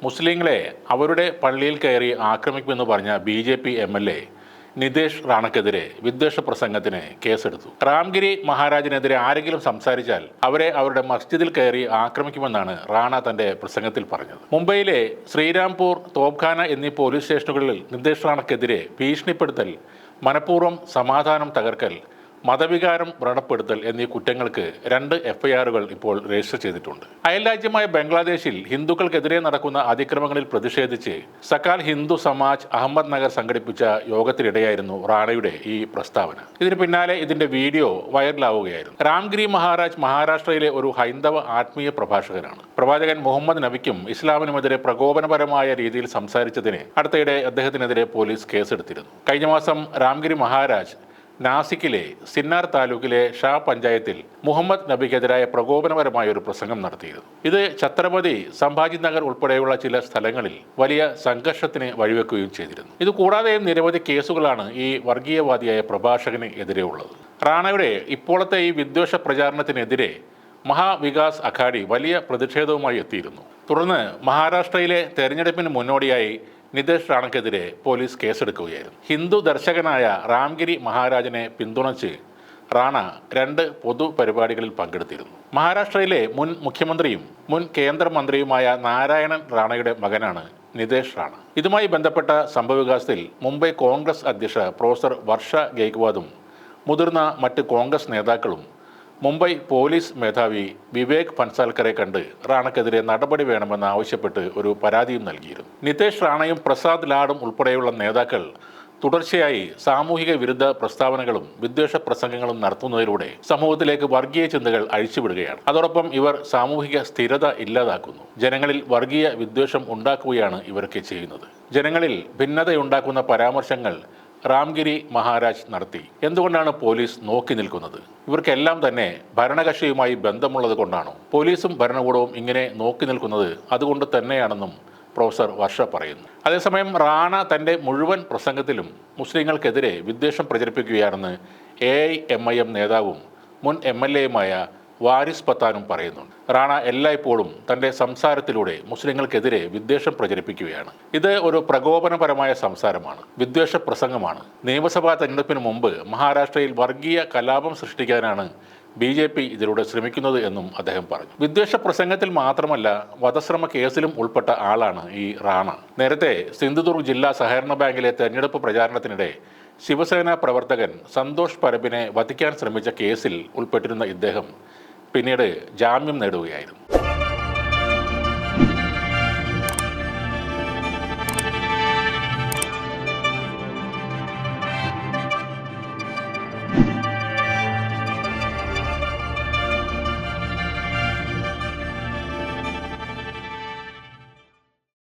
മുസ്ലിങ്ങളെ അവരുടെ പള്ളിയിൽ കയറി ആക്രമിക്കുമെന്ന് പറഞ്ഞ BJP MLA നിതേഷ് റാണക്കെതിരെ വിദ്വേഷ പ്രസംഗത്തിന് കേസെടുത്തു. റാംഗിരി മഹാരാജിനെതിരെ ആരെങ്കിലും സംസാരിച്ചാൽ അവരെ അവരുടെ മസ്ജിദിൽ കയറി ആക്രമിക്കുമെന്നാണ് റാണ തന്റെ പ്രസംഗത്തിൽ പറഞ്ഞത്. മുംബൈയിലെ ശ്രീരാംപൂർ, തോപ്ഖാന എന്നീ പോലീസ് സ്റ്റേഷനുകളിൽ നിതേഷ് റാണക്കെതിരെ ഭീഷണിപ്പെടുത്തൽ, മനഃപൂർവ്വം സമാധാനം തകർക്കൽ, മതവികാരം വ്രണപ്പെടുത്തൽ എന്നീ കുറ്റങ്ങൾക്ക് 2 FIRകൾ ഇപ്പോൾ രജിസ്റ്റർ ചെയ്തിട്ടുണ്ട്. അയൽരാജ്യമായ ബംഗ്ലാദേശിൽ ഹിന്ദുക്കൾക്കെതിരെ നടക്കുന്ന അതിക്രമങ്ങളിൽ പ്രതിഷേധിച്ച് സകാൽ ഹിന്ദു സമാജ് അഹമ്മദ് നഗർ സംഘടിപ്പിച്ച യോഗത്തിനിടെയായിരുന്നു റാണയുടെ ഈ പ്രസ്താവന. ഇതിന് പിന്നാലെ ഇതിന്റെ വീഡിയോ വൈറലാവുകയായിരുന്നു. റാംഗിരി മഹാരാജ് മഹാരാഷ്ട്രയിലെ ഒരു ഹൈന്ദവ ആത്മീയ പ്രഭാഷകനാണ്. പ്രവാചകൻ മുഹമ്മദ് നബിക്കും ഇസ്ലാമിനുമെതിരെ പ്രകോപനപരമായ രീതിയിൽ സംസാരിച്ചതിന് അടുത്തിടെ അദ്ദേഹത്തിനെതിരെ പോലീസ് കേസെടുത്തിരുന്നു. കഴിഞ്ഞ മാസം റാംഗിരി മഹാരാജ് നാസിക്കിലെ സിന്നാർ താലൂക്കിലെ ഷാ പഞ്ചായത്തിൽ മുഹമ്മദ് നബിക്കെതിരായ പ്രകോപനപരമായ ഒരു പ്രസംഗം നടത്തിയിരുന്നു. ഇത് ഛത്രപതി സംഭാജി നഗർ ഉൾപ്പെടെയുള്ള ചില സ്ഥലങ്ങളിൽ വലിയ സംഘർഷത്തിന് വഴിവെക്കുകയും ചെയ്തിരുന്നു. ഇതുകൂടാതെയും നിരവധി കേസുകളാണ് ഈ വർഗീയവാദിയായ പ്രഭാഷകന് എതിരെ ഉള്ളത്. റാണയുടെ ഇപ്പോഴത്തെ ഈ വിദ്വേഷ പ്രചാരണത്തിനെതിരെ മഹാവികാസ് അഘാഡി വലിയ പ്രതിഷേധവുമായി എത്തിയിരുന്നു. തുടർന്ന് മഹാരാഷ്ട്രയിലെ തെരഞ്ഞെടുപ്പിന് മുന്നോടിയായി നിതേഷ് റാണക്കെതിരെ പോലീസ് കേസെടുക്കുകയായിരുന്നു. ഹിന്ദു ദർശകനായ റാംഗിരി മഹാരാജിനെ പിന്തുണച്ച് റാണ 2 പൊതുപരിപാടികളിൽ പങ്കെടുത്തിരുന്നു. മഹാരാഷ്ട്രയിലെ മുൻ മുഖ്യമന്ത്രിയും മുൻ കേന്ദ്രമന്ത്രിയുമായ നാരായണൻ റാണയുടെ മകനാണ് നിതേഷ് റാണ. ഇതുമായി ബന്ധപ്പെട്ട സംഭവവികാസത്തിൽ മുംബൈ കോൺഗ്രസ് അധ്യക്ഷ പ്രൊഫസർ വർഷ ഗെയ്ക്വാദും മുതിർന്ന മറ്റ് കോൺഗ്രസ് നേതാക്കളും മുംബൈ പോലീസ് മേധാവി വിവേക് പൻസാൽക്കറെ കണ്ട് റാണക്കെതിരെ നടപടി വേണമെന്ന് ആവശ്യപ്പെട്ട് ഒരു പരാതിയും നൽകിയിരുന്നു. നിതേഷ് റാണയും പ്രസാദ് ലാഡും ഉൾപ്പെടെയുള്ള നേതാക്കൾ തുടർച്ചയായി സാമൂഹിക വിരുദ്ധ പ്രസ്താവനകളും വിദ്വേഷ പ്രസംഗങ്ങളും നടത്തുന്നതിലൂടെ സമൂഹത്തിലേക്ക് വർഗീയ ചിന്തകൾ അഴിച്ചുവിടുകയാണ്. അതോടൊപ്പം ഇവർ സാമൂഹിക സ്ഥിരത ഇല്ലാതാക്കുന്നു. ജനങ്ങളിൽ വർഗീയ വിദ്വേഷം ഉണ്ടാക്കുകയാണ് ഇവരൊക്കെ ചെയ്യുന്നത്. ജനങ്ങളിൽ ഭിന്നതയുണ്ടാക്കുന്ന പരാമർശങ്ങൾ റാംഗിരി മഹാരാജ് നടത്തി. എന്തുകൊണ്ടാണ് പോലീസ് നോക്കി നിൽക്കുന്നത്? ഇവർക്കെല്ലാം തന്നെ ഭരണകക്ഷിയുമായി ബന്ധമുള്ളത് കൊണ്ടാണോ? പോലീസും ഭരണകൂടവും ഇങ്ങനെ നോക്കി നിൽക്കുന്നത് അതുകൊണ്ട് തന്നെയാണെന്നും പ്രൊഫസർ വർഷ പറയുന്നു. അതേസമയം റാണ തൻ്റെ മുഴുവൻ പ്രസംഗത്തിലും മുസ്ലിങ്ങൾക്കെതിരെ വിദ്വേഷം പ്രചരിപ്പിക്കുകയാണെന്ന് AIMIM നേതാവും മുൻ MLAയുമായ വാരിസ് പത്താനും പറയുന്നുണ്ട്. റാണ എല്ലായ്പ്പോഴും തൻ്റെ സംസാരത്തിലൂടെ മുസ്ലിങ്ങൾക്കെതിരെ വിദ്വേഷം പ്രചരിപ്പിക്കുകയാണ്. ഇത് ഒരു പ്രകോപനപരമായ സംസാരമാണ്, വിദ്വേഷ പ്രസംഗമാണ്. നിയമസഭാ തെരഞ്ഞെടുപ്പിന് മുമ്പ് മഹാരാഷ്ട്രയിൽ വർഗീയ കലാപം സൃഷ്ടിക്കാനാണ് BJP ഇതിലൂടെ ശ്രമിക്കുന്നത് എന്നും അദ്ദേഹം പറഞ്ഞു. വിദ്വേഷ പ്രസംഗത്തിൽ മാത്രമല്ല, വധശ്രമ കേസിലും ഉൾപ്പെട്ട ആളാണ് ഈ റാണ. നേരത്തെ സിന്ധുദുർഗ് ജില്ലാ സഹകരണ ബാങ്കിലെ തെരഞ്ഞെടുപ്പ് പ്രചാരണത്തിനിടെ ശിവസേന പ്രവർത്തകൻ സന്തോഷ് പരബിനെ വധിക്കാൻ ശ്രമിച്ച കേസിൽ ഉൾപ്പെട്ടിരുന്ന ഇദ്ദേഹം പിന്നീട് ജാമ്യം നേടുകയായിരുന്നു.